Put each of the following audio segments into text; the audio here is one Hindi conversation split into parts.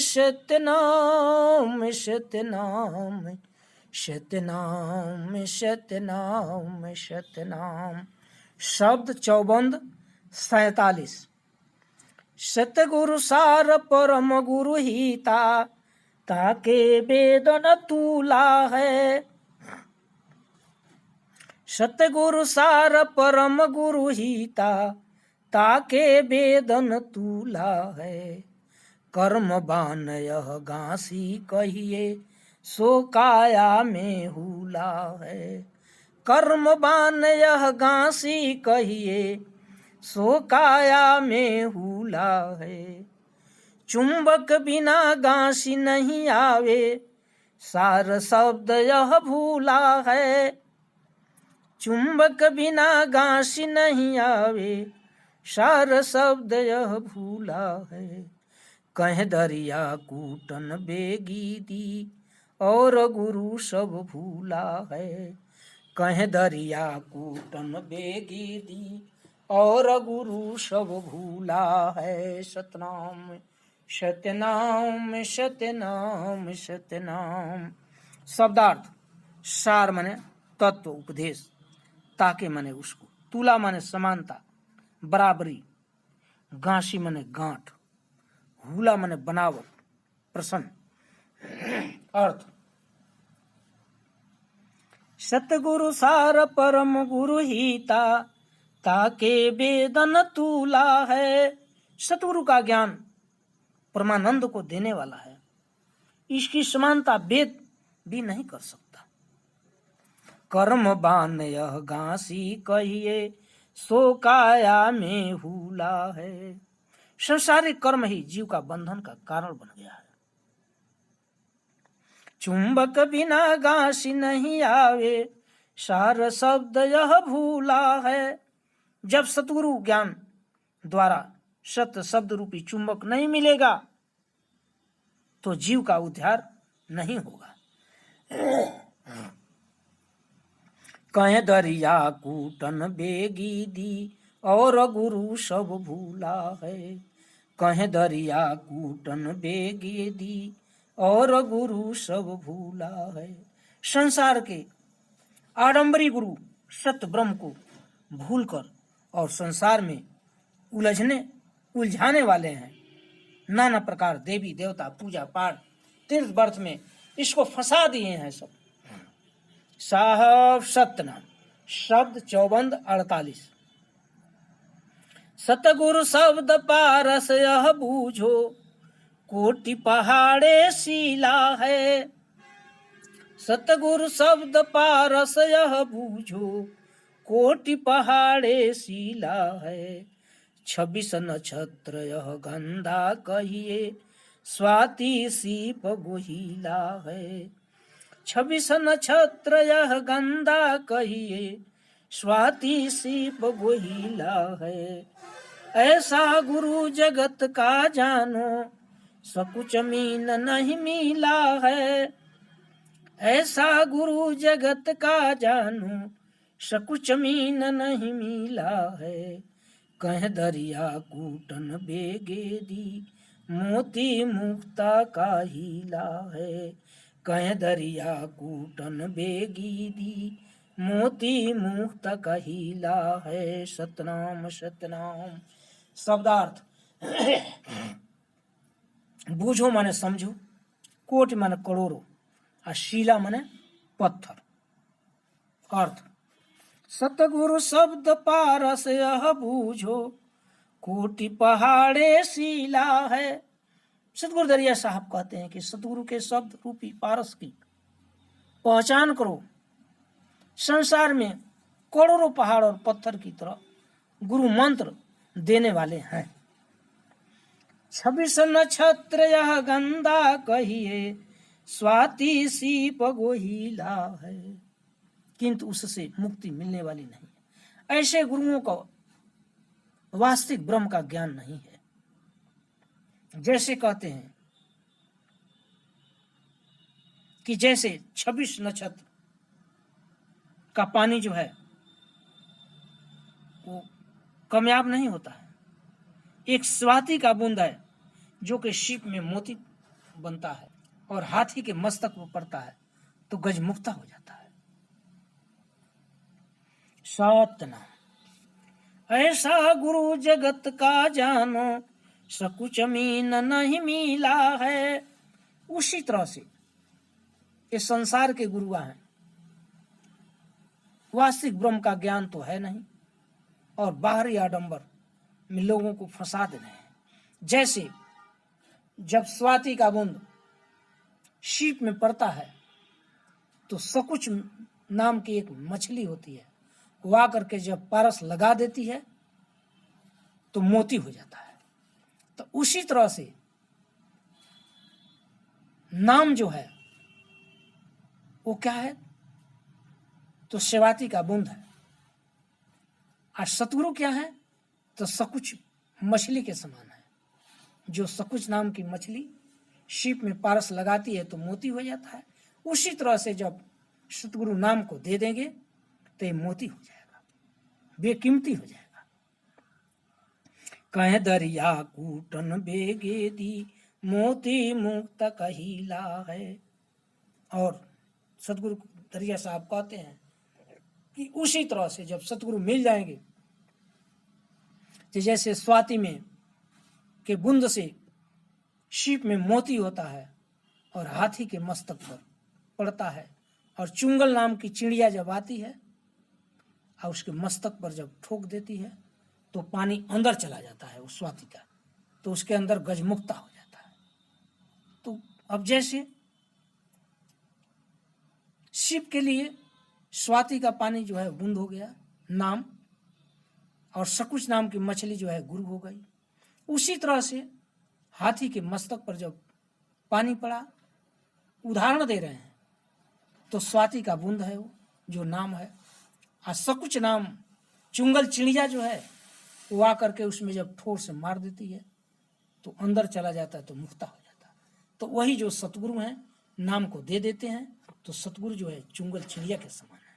सतनाम सतनाम सतनाम सतनाम सतनाम। शब्द चौबंद 47। सतगुरु सार परम गुरु हिता, ताके वेदन तूला है। सतगुरु सार परम गुरु हिता, ताके वेदन तूला है। कर्म बान यह घासी कहिए, सो काया में हुला है। कर्म बान यह घासी कहिए, सो काया में हुला है। चुंबक बिना घासी नहीं आवे, सार शब्द यह भूला है। चुंबक बिना घासी नहीं आवे, सार शब्द यह भूला है। कह दरिया कूटन बेगी दी, और गुरु सब भूला है। कह दरिया कूटन बेगी दी, और गुरु सब भूला है। सतनाम सतनाम सतनाम सतनाम। शब्दार्थ: सार माने तत्व उपदेश, ताके माने उसको, तुला माने समानता बराबरी, गांसी माने गांठ, हुला माने बनावट प्रसन्न। अर्थ: सतगुरु सार परम गुरु हिता, ताके वेदन तूला है। सतगुरु का ज्ञान परमानंद को देने वाला है, इसकी समानता वेद भी नहीं कर सकता। कर्म बान यह घासी कहिए, सो काया में हुला है। संसारिक कर्म ही जीव का बंधन का कारण बन गया है। चुंबक बिना घासी नहीं आवे, सार शब्द यह भूला है। जब सतगुरु ज्ञान द्वारा सत्य शब्द रूपी चुंबक नहीं मिलेगा, तो जीव का उद्धार नहीं होगा। कह दरिया कूटन बेगी दी, और गुरु सब भूला है। कह दरिया कूटन बेगी दी, और गुरु सब भूला है। संसार के आडंबरी गुरु सत्य ब्रह्म को भूलकर और संसार में उलझाने वाले हैं। नाना प्रकार देवी देवता पूजा पाठ तीर्थ व्रत में इसको फंसा दिए हैं सब। साहब सतनाम। शब्द चौबंद 48। सतगुरु शब्द पारस यह बूझो, कोटि पहाड़े शिला है। सतगुरु शब्द पारस यह बूझो, कोटि पहाड़े शिला है। 26 नक्षत्र यह गंधा कहिए, स्वाति सीप गुहिला है। 26 नक्षत्र यह गंधा कहिए, स्वाति सीप गुहिला है। ऐसा गुरु जगत का जानो, सकुच मीन नहीं मिला है। ऐसा गुरु जगत का जानो, सकुच मीन नहीं मिला है। कह दरिया कूटन बेगे दी, मोती मुक्ता का हीला है। कह दरिया कूटन बेगी दी, मोती मुक्त का हीला है। सतनाम सतनाम। शब्दार्थ: बूझो माने समझो, कोटि माने करोड़ों, और शिला माने पत्थर। अर्थ: सतगुरु शब्द पारस यह बूझो, कोटि पहाड़े शिला है। सतगुरु दरिया साहब कहते हैं कि सतगुरु के शब्द रूपी पारस की पहचान करो। संसार में करोड़ों पहाड़ और पत्थर की तरह गुरु मंत्र देने वाले हैं। 26 नक्षत्र यह गंधा कहिए, स्वाति सीप गोहिला है। किंतु उससे मुक्ति मिलने वाली नहीं है। ऐसे गुरुओं को वास्तविक ब्रह्म का ज्ञान नहीं है। जैसे कहते हैं कि जैसे 26 नक्षत्र का पानी जो है वो कामयाब नहीं होता है। एक स्वाति का बूंद है जो कि शिप में मोती बनता है और हाथी के मस्तक पर पड़ता है तो गजमुक्ता हो जाता है। सतनाम। ऐसा गुरु जगत का जानो, सकुच मीन नहीं मिला है। उसी तरह से ये संसार के गुरुआ हैं, वास्तविक ब्रह्म का ज्ञान तो है नहीं और बाहरी आडंबर में लोगों को फंसा दे रहे हैं। जैसे जब स्वाति का बूंद शीप में पड़ता है तो सकुच नाम की एक मछली होती है, वो आकर के जब पारस लगा देती है तो मोती हो जाता है। तो उसी तरह से नाम जो है वो क्या है, तो सेवाती का बूंद है। और सतगुरु क्या है, तो सकुच मछली के समान है। जो सकुच नाम की मछली शीप में पारस लगाती है तो मोती हो जाता है। उसी तरह से जब सतगुरु नाम को दे देंगे तो ये मोती हो जाएगा, बेकीमती हो जाएगा। कह दरिया कूटन बेगे दी, मोती मुक्त कहिला है। और सतगुरु दरिया साहब कहते हैं कि उसी तरह से जब सतगुरु मिल जाएंगे, तो जैसे स्वाति में के बूंद से शीप में मोती होता है और हाथी के मस्तक पर पड़ता है, और चुंगल नाम की चिड़िया जब आती है और उसके मस्तक पर जब ठोक देती है तो पानी अंदर चला जाता है उस स्वाति का, तो उसके अंदर गजमुक्ता हो जाता है। तो अब जैसे शिव के लिए स्वाति का पानी जो है बूंद हो गया नाम, और सकुच नाम की मछली जो है गुरु हो गई, उसी तरह से हाथी के मस्तक पर जब पानी पड़ा, उदाहरण दे रहे हैं, तो स्वाति का बूंद है वो जो नाम है। और सकुच नाम चुंगल चिड़िया जो है वो आकर के उसमें जब ठोर से मार देती है तो अंदर चला जाता है तो मुक्ता हो जाता है। तो वही जो सतगुरु हैं नाम को दे देते हैं तो सतगुरु जो है चुंगल चिड़िया के समान है।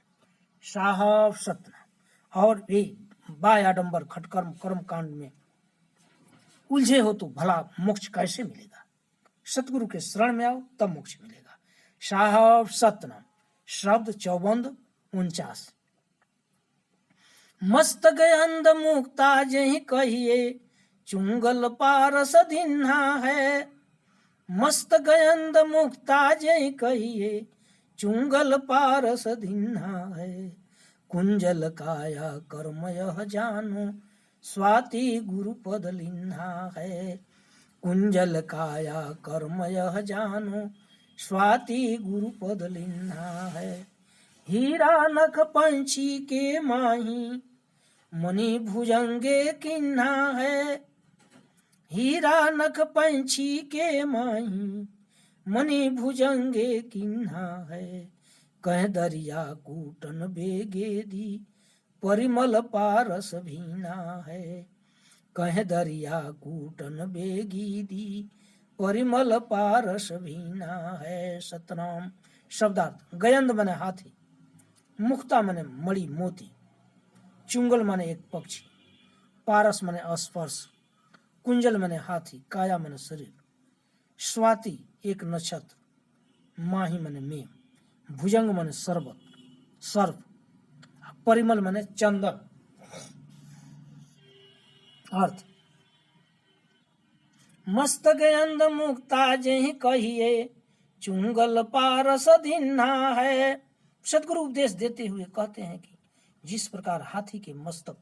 साहब सतना। और ये बाय आडंबर खटकर्म कर्म कांड में उलझे हो तो भला मोक्ष कैसे मिलेगा? सतगुरु के शरण में आओ तब मोक्ष मिलेगा। साहब सतना। शब्द चौबंद 49। मस्त गयंद मुक्ता जही कहिए, चुंगल पारस दिन्हा है। मस्त गयंद मुक्ता जही कहिए, चुंगल पारस दिन्हा है। कुंजल काया कर्म यह जानो, स्वाति गुरु पद लिन्हा है। कुंजल काया कर्म यह जानो, स्वाति गुरु पद लिन्हा है। हीरा नख पंछी के माही, मणि भुजंगे किन्हा है। हीरा नख पंछी के माही, मणि भुजंगे किन्हा है। कह दरिया कूटन बेगे दी, परिमल पारस भीना है। कह दरिया कूटन बेगी दी, परिमल पारस भीना है। सतनाम। शब्दार्थ। गयंद माने हाथी, मुक्ता माने मणि मोती, चुंगल माने एक पक्षी, पारस माने स्पर्श, कुंजल माने हाथी, काया माने शरीर, स्वाति एक नक्षत्र, माही माने मेघ, भुजंग माने शरबत सर्प, परिमल माने चंदन। अर्थ। मस्त गयंद मुक्ता जही कहिए, चुंगल पारस दिन्हा है। सदगुरु उपदेश देते हुए कहते हैं कि जिस प्रकार हाथी के मस्तक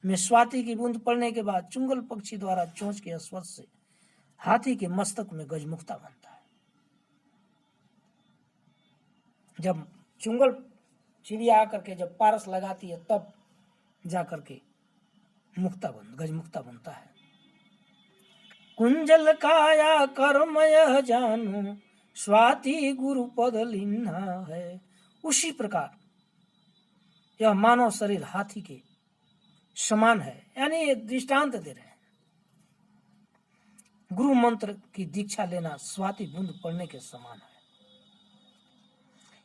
में स्वाति की बूंद पड़ने के बाद चुंगल पक्षी द्वारा चोंच के स्पर्श से हाथी के मस्तक में गजमुक्ता बनता है। जब चुंगल चिड़िया आकर के जब पारस लगाती है तब जाकर के गजमुक्ता बनता है। कुंजल काया कर्म यह जानो, स्वाति गुरु पद लिन्हा है। उसी प्रकार यह मानव शरीर हाथी के समान है, यानी ये दृष्टांत दे रहे हैं। गुरु मंत्र की दीक्षा लेना स्वाति बूंद पड़ने के समान है।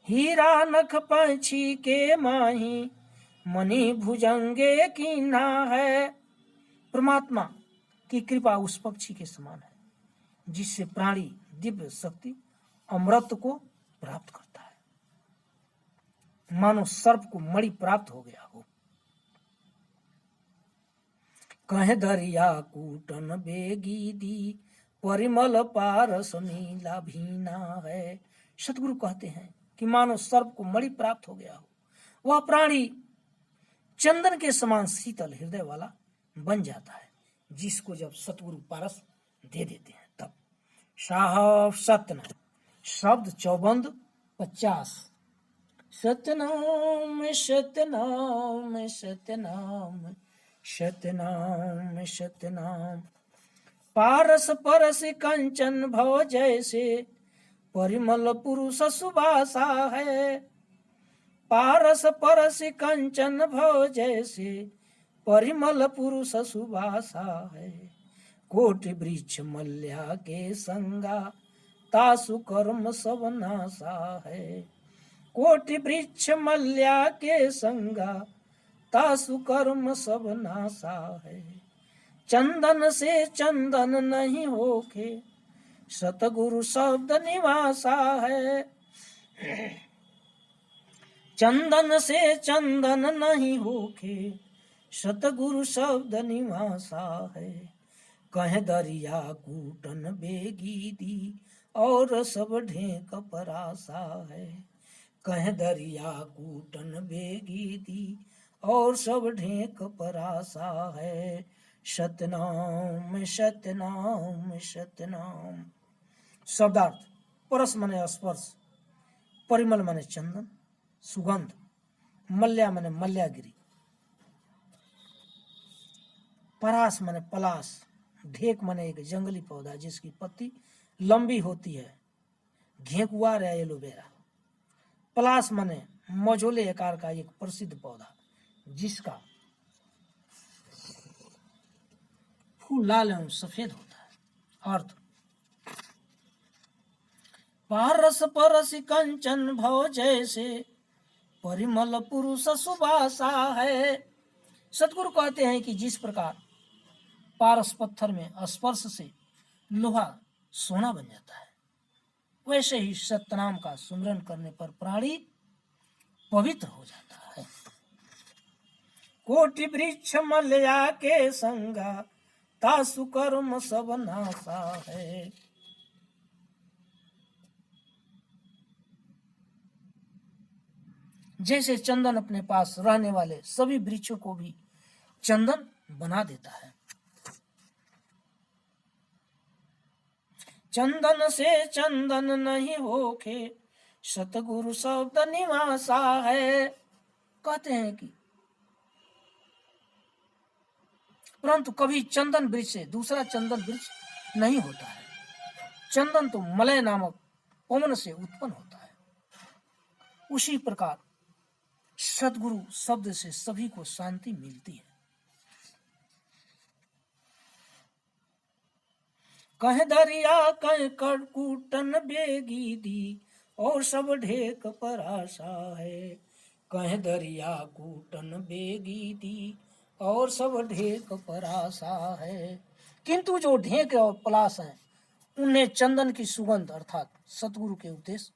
हीरा नख पंछी के माही, मणि भुजंगे कीन्हा है। परमात्मा की कृपा उस पक्षी के समान है जिससे प्राणी दिव्य शक्ति अमृत को प्राप्त करता है, मानो सर्प को मणि प्राप्त हो गया हो। कहे दरिया कूटन बेगी दी, परिमल पारस मीला भीना है। सतगुरु कहते हैं कि मानो सर्प को मणि प्राप्त हो गया हो। वह प्राणी चंदन के समान शीतल हृदय वाला बन जाता है, जिसको जब सतगुरु पारस दे देते हैं तब। साहब सत्यनाम शब्द चौबंद 50। सतनाम सतनाम सतनाम सतनाम सतनाम, पारस परस कंचन भव जैसे, परिमल पुरुष सुबासा है। पारस परस कंचन भव जैसे, परिमल पुरुष सुबासा है। कोटि वृक्ष मल्या के संगा, तासु कर्म सब नासा है। कोटि वृक्ष मल्या के संगा, तासु कर्म सब नासा है। चंदन से चंदन नहीं होके, सतगुरु शब्द निवासा है। चंदन से चंदन नहीं होके, सतगुरु शब्द निवासा है। कहे दरिया कूटन बेगी दी, और सब ढेक परासा है। कहे दरिया कूटन बेगी दी, और सब ढेक परासा है। सतनाम सतनाम सतनाम। शब्दार्थ: परस माने स्पर्श, परिमल माने चंदन, सुगंध, मल्या माने मल्यागिरी, परास माने पलास, ढेक माने एक जंगली पौधा जिसकी पत्ती लंबी होती है, घेकुआर या एलोवेरा। पलास माने मझोले आकार का एक प्रसिद्ध पौधा जिसका फूल लाल एवं सफेद होता है। अर्थ: पारस परस कंचन भव जैसे, परिमल पुरुष सुबासा है। सतगुरु कहते हैं कि जिस प्रकार पारस पत्थर में स्पर्श से लोहा सोना बन जाता है, वैसे ही सतनाम का सुमिरन करने पर प्राणी पवित्र हो जाता है। कोटि वृक्ष मल्या के संगा, तासु कर्म सब नासा है। जैसे चंदन अपने पास रहने वाले सभी वृक्षों को भी चंदन बना देता है। चंदन से चंदन नहीं होके, सतगुरु शब्द निवासा है। कहते हैं कि परंतु कभी चंदन वृक्ष से दूसरा चंदन वृक्ष नहीं होता है। चंदन तो मलय नामक पवन से उत्पन्न होता है। उसी प्रकार सतगुरु शब्द से सभी को शांति मिलती है। कहे दरिया कहे कूटन बेगी दी, और सब ढेक परासा है। कहे दरिया कूटन बेगी दी, और सब ढेक परासा है। किंतु जो ढेक और पलास हैं, उनमें चंदन की सुगंध अर्थात सतगुरु के उपदेश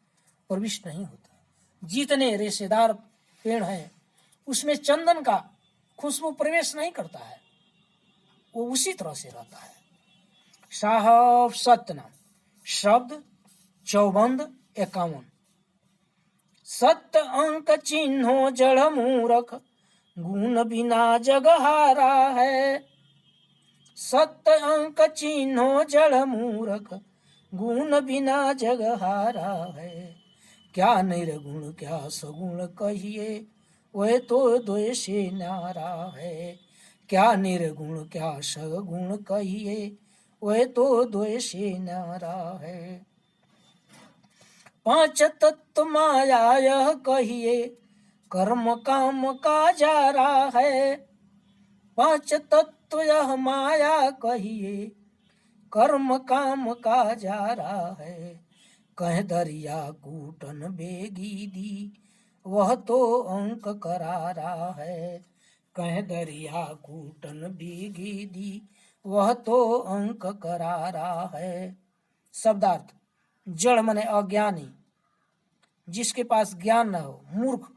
प्रविष्ट नहीं होता। जितने रेशेदार पेड़ हैं, उसमें चंदन का खुशबू प्रवेश नहीं करता है, वो उसी तरह से रहता है। साहब सतनाम शब्द चौबंद 51। सत्य अंक चिन्हो जड़ मूरख, गुण बिना जगहारा है। सत्य अंक चिन्हो जड़ मूरख, गुण बिना जगहारा है। क्या निर्गुण क्या सगुण कहिए, वह तो द्वेषे नारा है। क्या निर्गुण क्या सगुण कहिए, वह तो द्वेषे नारा है। पांच तत्व माया यह कहिए, कर्म काम का जारा है। पांच तत्व यह माया कहिए, कर्म काम का जारा है। कह दरिया कूटन बेगी दी, वह तो अंक करारा है। कह दरिया कूटन बेगी दी, वह तो अंक करारा है। शब्दार्थ: जड़ मने अज्ञानी, जिसके पास ज्ञान न हो, मूर्ख,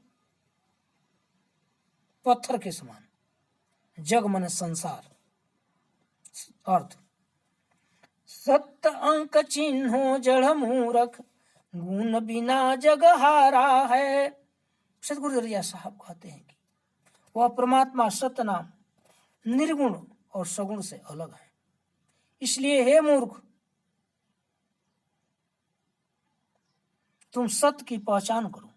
पत्थर के समान। जग मने संसार। अर्थ सत्य अंक चिन्हो जड़ मूर्ख, गुण बिना जग हारा है। सतगुरु दरिया साहब कहते हैं कि वह परमात्मा सत्य नाम निर्गुण और सगुण से अलग है। इसलिए हे मूर्ख, तुम सत्य की पहचान करो।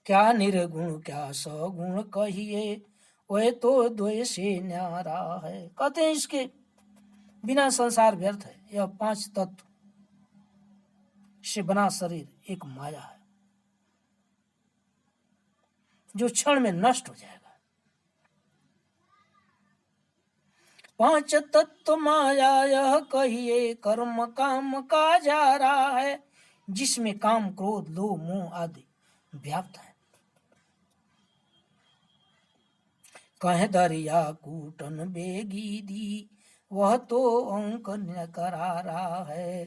क्या निर्गुण क्या सगुण कहिए, वह तो द्वय से न्यारा है। कहते हैं इसके बिना संसार व्यर्थ है। यह 5 तत्व से बना शरीर एक माया है जो क्षण में नष्ट हो जाएगा। 5 तत्व माया यह कहिए, कर्म काम का जा रहा है, जिसमें काम क्रोध लोभ मोह आदि व्याप्त है। कह दरिया कूटन बेगी दी, वह तो अंक न करारा है।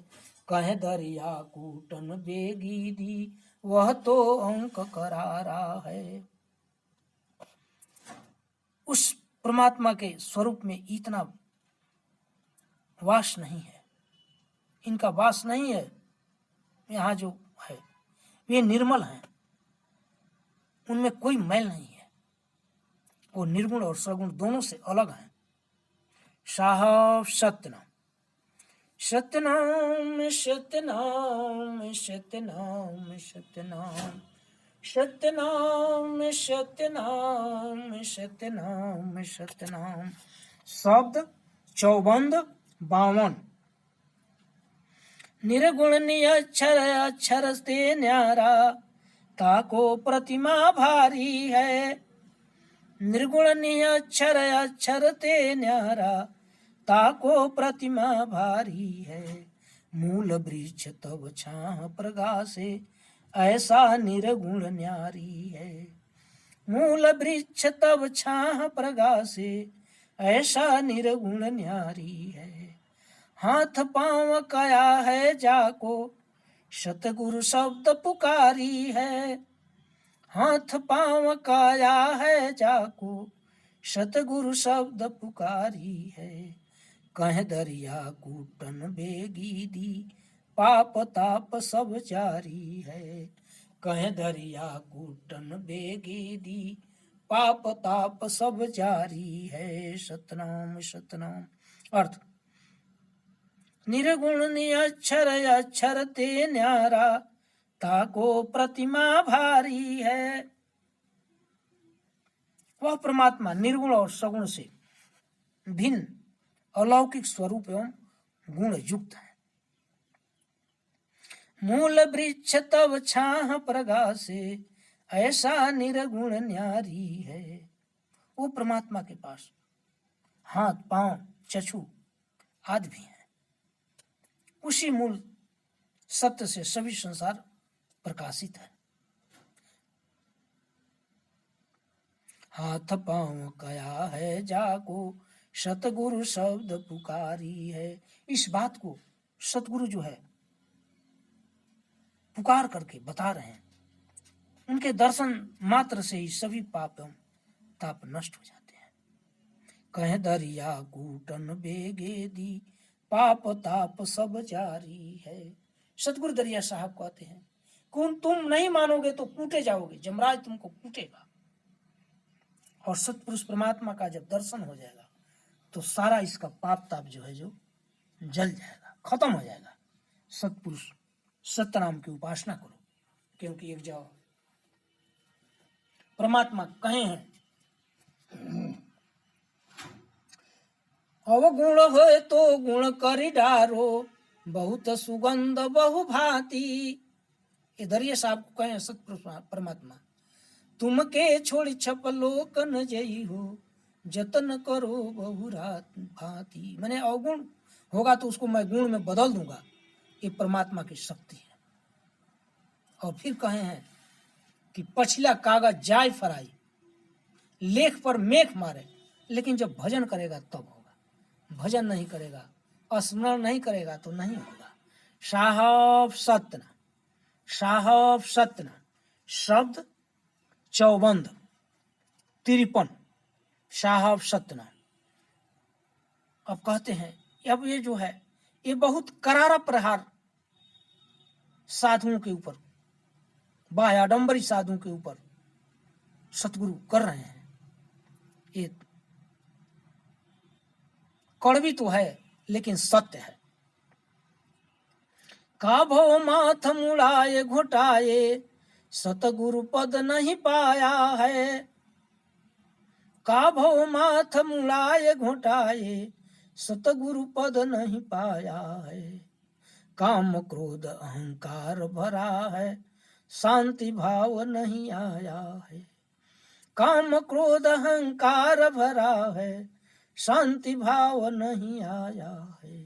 कह दरिया कूटन बेगी दी, वह तो अंक करारा है। उस परमात्मा के स्वरूप में इतना वास नहीं है, इनका वास नहीं है। यहाँ जो है वे निर्मल हैं, उनमें कोई मैल नहीं है। वो निर्गुण और सगुण दोनों से अलग हैं। साहब सत्यनाम सत्यनाम सत्यनाम सत्यनाम सत्यनाम सत्यनाम सत्यनाम सत्यनाम सत्यनाम। शब्द चौबंद 52। निर्गुण निअक्षर अक्षर से न्यारा, ताको प्रतिमा भारी है। निर्गुण निअक्षर अक्षर ते न्यारा, ताको प्रतिमा भारी है। मूल वृक्ष तब छाह प्रगासे, ऐसा निर्गुण न्यारी है। मूल वृक्ष तब छाह प्रगासे, ऐसा निर्गुण न्यारी है। हाथ पांव कया है जाको, सतगुरु शब्द पुकारी है। हाथ पांव काया है जाको, सतगुरु शब्द पुकारी है। कह दरिया कूटन बेगी दी, पाप ताप सब जारी है। कह दरिया कूटन बेगी दी, पाप ताप सब जारी है। सतनाम सतनाम। अर्थ निर्गुण निअक्षर अक्षर ते न्यारा, ताको प्रतिमा भारी है। वह परमात्मा निर्गुण और सगुण से भिन्न अलौकिक स्वरूप एवं गुण युक्त है। मूल वृक्ष तब छाह प्रगासे, ऐसा निर्गुण न्यारी है। वो परमात्मा के पास हाथ पांव चक्षु आदि भी है। उसी मूल सत्य से सभी संसार प्रकाशित है। हाथ पांव कया है जाको, सतगुरु शब्द पुकारी है। इस बात को सतगुरु जो है पुकार करके बता रहे हैं। उनके दर्शन मात्र से ही सभी पाप एवं ताप नष्ट हो जाते हैं। कह दरिया कूटन बेगे दी, पाप ताप सब जारी है। सतगुरु दरिया साहब कहते हैं कौन तुम नहीं मानोगे तो कूटे जाओगे, जमराज तुमको कूटेगा। और सतपुरुष परमात्मा का जब दर्शन हो जाएगा तो सारा इसका पाप ताप जो है जो जल जाएगा, खत्म हो जाएगा। सतपुरुष सत्य नाम की उपासना करो, क्योंकि एक जो परमात्मा कहे हैं अवगुण हो तो गुण करी डारो, बहुत सुगंध बहु भांति। इधर ये साहब को कहे सतपुरुष परमात्मा तुम के छोड़ छप लोक न जई हो, जतन करो बहु रात भांति। मैंने अवगुण होगा तो उसको मैं गुण में बदल दूंगा। ये परमात्मा की शक्ति है। और फिर कहे हैं कि पछिला कागज जाय फराई, लेख पर मेख मारे, लेकिन जब भजन करेगा तब होगा। भजन नहीं करेगा, स्मरण नहीं करेगा तो नहीं होगा। साहब सतना, साहब सतना शब्द चौबंद 53 साहब सतना। अब कहते हैं अब ये जो है ये बहुत करारा प्रहार साधुओं के ऊपर, बाह्य आडंबरी साधुओं के ऊपर सतगुरु कर रहे हैं। ये कड़वी तो है लेकिन सत्य है। का भो माथ मुड़ाए घोटाए सतगुरु पद नहीं पाया है। का भो माथ मुड़ाए घोटाए सतगुरु पद नहीं पाया है। काम क्रोध अहंकार भरा है शांति भाव नहीं आया है। काम क्रोध अहंकार भरा है शांति भाव नहीं आया है।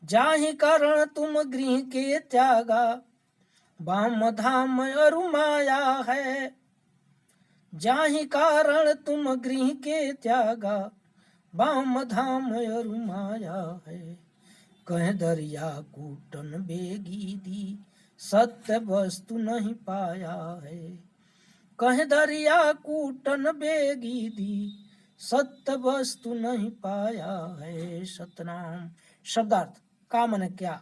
जाहि कारण तुम गृह के त्यागा वाम धाम अरु माया है। जाहि कारण तुम गृह के त्यागा वाम धाम अरु माया है। कह दरिया कूटन बेगी दी सत्य वस्तु नहीं पाया है। कह दरिया कूटन बेगी दी सत्य वस्तु नहीं पाया है। सतनाम शब्दार्थ का मने क्या,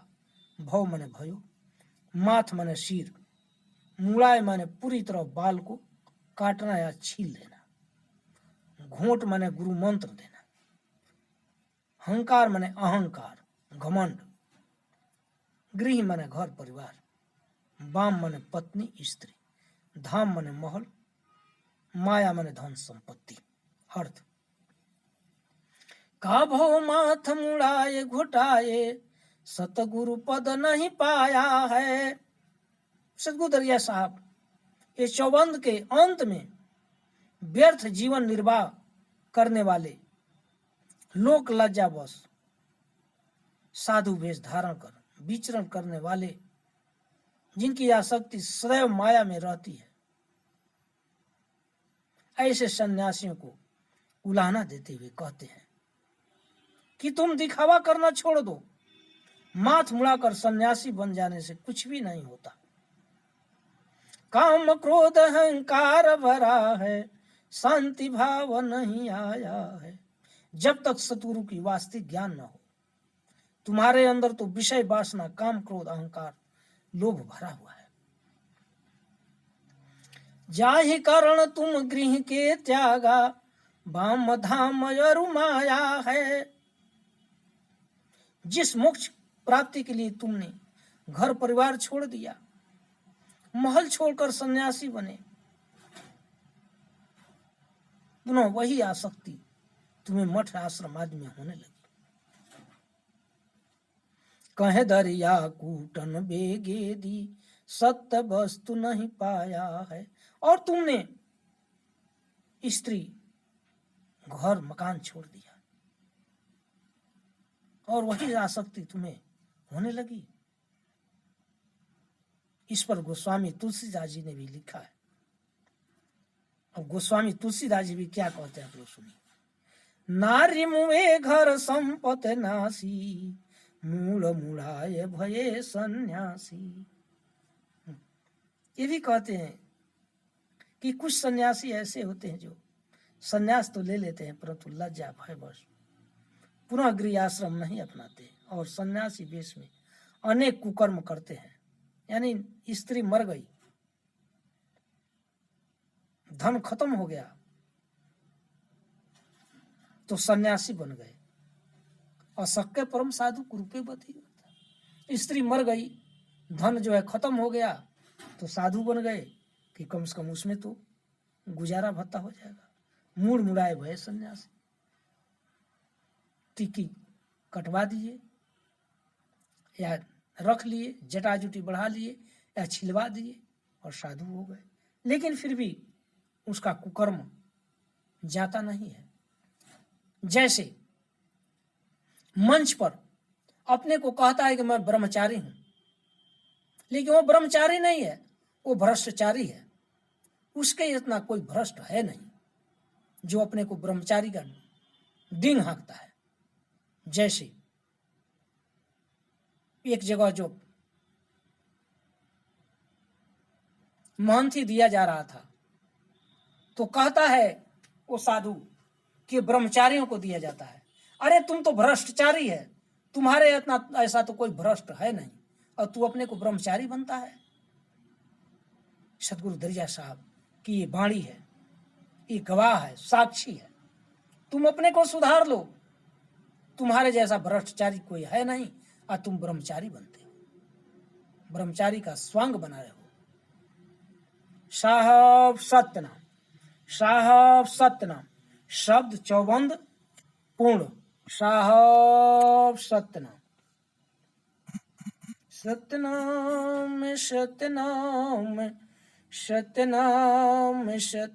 भव मने भयो, माथ मने सिर, मुड़ाए माने पूरी तरह बाल को काटना या छील देना, घोट मने गुरु मंत्र देना, हंकार मने अहंकार घमंड, गृह मने घर परिवार, वाम मने पत्नी स्त्री, धाम मने महल, माया मने धन संपत्ति। अर्थ का भो माथ मुड़ाए घोटाए सतगुरु पद नहीं पाया है। सतगुरु दरिया साहब ये चौबंद के अंत में व्यर्थ जीवन निर्वाह करने वाले लोक लज्जावश साधु वेश धारण कर विचरण करने वाले जिनकी आसक्ति सदैव माया में रहती है, ऐसे सन्यासियों को उलाहना देते हुए कहते हैं कि तुम दिखावा करना छोड़ दो। माथ मुड़ाकर सन्यासी बन जाने से कुछ भी नहीं होता। काम क्रोध अहंकार भरा है शांति भाव नहीं आया है। जब तक सतगुरु की वास्तविक ज्ञान न हो तुम्हारे अंदर तो विषय वासना काम क्रोध अहंकार लोभ भरा हुआ है। जाहि कारण तुम गृह के त्यागा वाम धाम अरु माया है। जिस मोक्ष प्राप्ति के लिए तुमने घर परिवार छोड़ दिया, महल छोड़कर सन्यासी बने, पुनः वही आसक्ति तुम्हें मठ आश्रम आदि में होने लगी। कहे दरिया कूटन बेगे दी सत्य वस्तु नहीं पाया है। और तुमने स्त्री घर मकान छोड़ दिया और वही आसक्ति तुम्हें होने लगी। इस पर गोस्वामी तुलसीदास जी ने भी लिखा है। अब गोस्वामी तुलसीदास जी भी क्या कहते हैं आप लोग सुनिए। नारी मुए घर संपत नासी मूल मुड़ाए भये सन्यासी। ये भी कहते हैं कि कुछ सन्यासी ऐसे होते हैं जो सन्यास तो ले लेते हैं परंतु लज्जा भय बस पुनः गृह आश्रम नहीं अपनाते और सन्यासी वेश में अनेक कुकर्म करते हैं। यानी स्त्री मर गई, धन खत्म हो गया तो सन्यासी बन गए। असक्य परम साधु कुरूपे बधी। स्त्री मर गई, धन जो है खत्म हो गया तो साधु बन गए कि कम से कम उसमें तो गुजारा भत्ता हो जाएगा। मूड मुड़ाए भय सन्यासी। टिकी कटवा दिए या रख लिए, जटाजुटी बढ़ा लिए या छिलवा दिए और साधु हो गए। लेकिन फिर भी उसका कुकर्म जाता नहीं है। जैसे मंच पर अपने को कहता है कि मैं ब्रह्मचारी हूं, लेकिन वो ब्रह्मचारी नहीं है, वो भ्रष्टाचारी है। उसके इतना कोई भ्रष्ट है नहीं जो अपने को ब्रह्मचारी का डींग हाँकता है। जैसे एक जगह जो महंथी दिया जा रहा था, तो कहता है वो साधु कि ब्रह्मचारियों को दिया जाता है। अरे तुम तो भ्रष्टचारी है, तुम्हारे इतना ऐसा तो कोई भ्रष्ट है नहीं, और तू अपने को ब्रह्मचारी बनता है। सतगुरु दरिया साहब की ये वाणी है, ये गवाह है, साक्षी है। तुम अपने को सुधार लो, तुम्हारे जैसा भ्रष्टचारी कोई है नहीं, और तुम ब्रह्मचारी बनते हो, ब्रह्मचारी का स्वांग बना रहे हो। साहब सत्यनाम, साहब सत्यनाम, शब्द चौबंद पूर्ण। साहब सत्यनाम, सत्यनाम सत्यनाम सत्यनाम सत्य